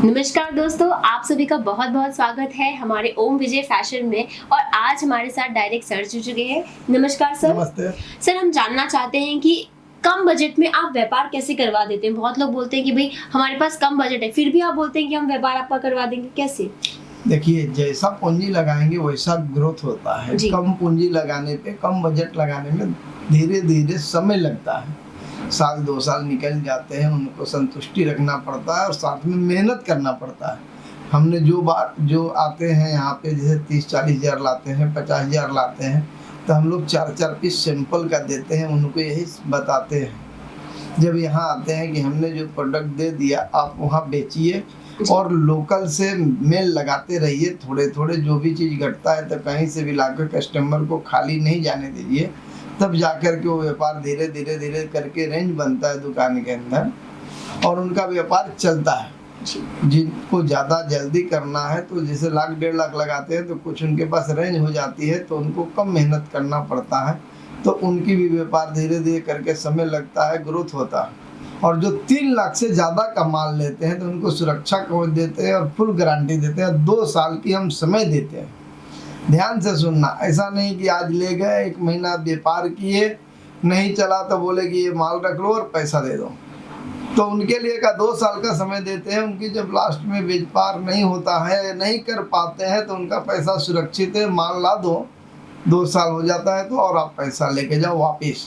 नमस्कार दोस्तों, आप सभी का बहुत बहुत स्वागत है हमारे ओम विजय फैशन में। और आज हमारे साथ डायरेक्ट सर जुड़ चुके हैं। नमस्कार सर। नमस्ते सर, हम जानना चाहते हैं कि कम बजट में आप व्यापार कैसे करवा देते हैं। बहुत लोग बोलते हैं कि भाई हमारे पास कम बजट है, फिर भी आप बोलते हैं कि हम व्यापार आपका करवा देंगे, कैसे? देखिए, जैसा पूंजी लगाएंगे वैसा ग्रोथ होता है। कम पूंजी लगाने पे, कम बजट लगाने में धीरे धीरे समय लगता है। साल 2 साल निकल जाते हैं, उनको संतुष्टि रखना पड़ता है और साथ में मेहनत करना पड़ता है। हमने जो आते हैं यहाँ पे, जैसे 30-40 हज़ार लाते हैं, 50 हज़ार लाते हैं, तो हम लोग 4-4 पीस सैंपल का देते हैं, उनको यही बताते हैं जब यहाँ आते हैं कि हमने जो प्रोडक्ट दे दिया आप वहाँ बेचिए और लोकल से मेल लगाते रहिए। थोड़े थोड़े जो भी चीज़ घटता है तो कहीं से भी लाकर कस्टमर को खाली नहीं जाने दीजिए, तब जाकर के वो व्यापार धीरे धीरे धीरे करके रेंज बनता है दुकान के अंदर और उनका व्यापार चलता है। जिनको ज़्यादा जल्दी करना है तो जैसे 1-1.5 लाख लगाते हैं तो कुछ उनके पास रेंज हो जाती है तो उनको कम मेहनत करना पड़ता है, तो उनकी भी व्यापार धीरे धीरे करके समय लगता है, ग्रोथ होता है। और जो 3 लाख से ज़्यादा का माल लेते हैं तो उनको सुरक्षा कवच देते हैं और फुल गारंटी देते हैं। 2 साल की हम समय देते हैं। ध्यान से सुनना, ऐसा नहीं कि आज ले गए, 1 महीना व्यापार किए, नहीं चला तो बोले कि ये माल रख लो और पैसा दे दो। तो उनके लिए का 2 साल का समय देते हैं। उनकी जब लास्ट में व्यापार नहीं होता है, नहीं कर पाते हैं, तो उनका पैसा सुरक्षित है। माल ला दो, 2 साल हो जाता है तो और आप पैसा लेके जाओ वापिस।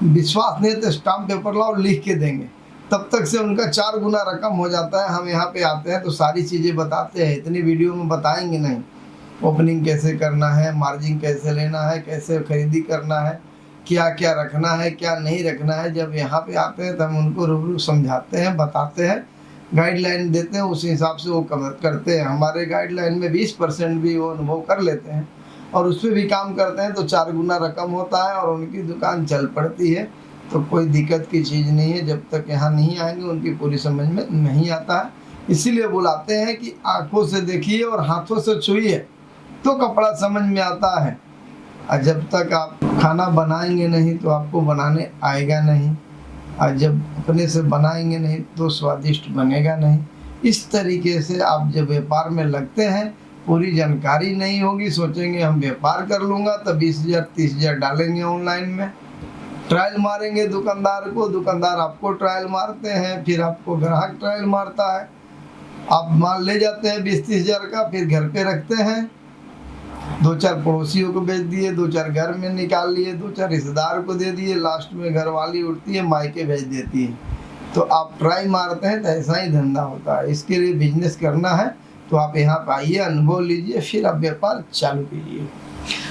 विश्वास नहीं तो स्टाम्प पेपर लाओ, लिख के देंगे, तब तक से उनका 4 गुना रकम हो जाता है। हम यहाँ पे आते हैं तो सारी चीज़ें बताते हैं, इतनी वीडियो में बताएंगे नहीं। ओपनिंग कैसे करना है, मार्जिन कैसे लेना है, कैसे खरीदी करना है, क्या क्या रखना है, क्या नहीं रखना है। जब यहाँ पे आते हैं तो हम उनको रूबरू समझाते हैं, बताते हैं, गाइडलाइन देते हैं, उस हिसाब से वो करते हैं। हमारे गाइडलाइन में 20% भी वो अनुभव कर लेते हैं और उस पर भी काम करते हैं तो 4 गुना रकम होता है और उनकी दुकान चल पड़ती है। तो कोई दिक्कत की चीज़ नहीं है। जब तक यहाँ नहीं आएंगे उनकी पूरी समझ में नहीं आता है। इसीलिए बुलाते हैं कि आँखों से देखिए और हाथों से छुइए तो कपड़ा समझ में आता है। और जब तक आप खाना बनाएंगे नहीं तो आपको बनाने आएगा नहीं, और जब अपने से बनाएंगे नहीं तो स्वादिष्ट बनेगा नहीं। इस तरीके से आप जब व्यापार में लगते हैं, पूरी जानकारी नहीं होगी, सोचेंगे हम व्यापार कर लूँगा तो 20,000-30 हज़ार डालेंगे ऑनलाइन में, ट्रायल मारेंगे दुकानदार को, दुकानदार आपको ट्रायल मारते हैं, फिर आपको ग्राहक ट्रायल मारता है। आप माल ले जाते हैं 20-30 हज़ार का, फिर घर पे रखते हैं, 2-4 पड़ोसियों को बेच दिए, 2-4 घर में निकाल लिए, 2-4 रिश्तेदार को दे दिए, लास्ट में घर वाली उठती है मायके भेज देती है। तो आप ट्राई मारते हैं तो ऐसा ही धंधा होता है। इसके लिए बिजनेस करना है तो आप यहाँ पे आइए, अनुभव लीजिए, फिर आप व्यापार चालू कीजिए।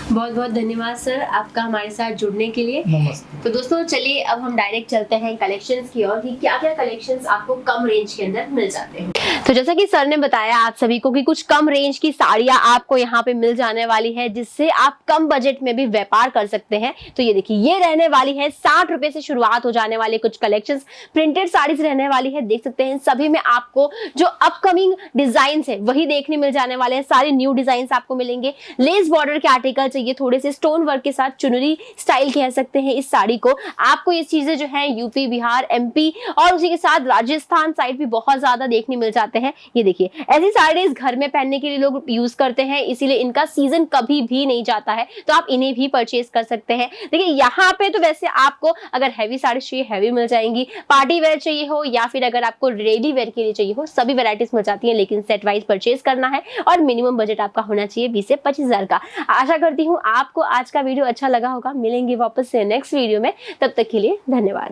बहुत बहुत धन्यवाद सर आपका हमारे साथ जुड़ने के लिए। नमस्ते। तो दोस्तों चलिए अब हम डायरेक्ट चलते हैं कलेक्शंस की ओर कि क्या क्या कलेक्शंस आपको कम रेंज के अंदर मिल जाते हैं। तो जैसा कि सर ने बताया आप सभी को कि कुछ कम रेंज की साड़ियां आपको यहाँ पे मिल जाने वाली है, जिससे आप कम बजट में भी व्यापार कर सकते हैं। तो ये देखिए, ये रहने वाली है 60 रुपए से शुरुआत हो जाने वाले कुछ कलेक्शंस, प्रिंटेड साड़ीज रहने वाली है। देख सकते हैं सभी में आपको जो अपकमिंग डिजाइन है वही देखने मिल जाने वाले हैं। सारे न्यू डिजाइन आपको मिलेंगे। लेस बॉर्डर के आर्टिकल चाहिए, थोड़े से स्टोन वर्क के साथ चुनरी स्टाइल कह सकते हैं इस साड़ी को। आपको ये चीजें जो है यूपी, बिहार, एमपी और उसी के साथ राजस्थान साइड भी बहुत ज्यादा देखने मिल जाते हैं। ये देखिए, ऐसी साड़ीज घर में पहनने के लिए लोग यूज करते हैं, इसीलिए इनका सीजन कभी भी नहीं जाता है, तो आप इन्हें भी परचेज कर सकते हैं। देखिए यहाँ पे तो वैसे आपको अगर हैवी साड़ी चाहिए हैवी मिल जाएंगी, पार्टी वेयर चाहिए हो या फिर अगर आपको डेली वेयर के लिए चाहिए हो, सभी वेराइटीज मिल जाती है। लेकिन सेट वाइज परचेज करना है और मिनिमम बजट आपका होना चाहिए 20 से 25 हज़ार का। आशा करती हूँ आपको आज का वीडियो अच्छा लगा होगा। मिलेंगे वापस से नेक्स्ट वीडियो में, तब तक के लिए धन्यवाद।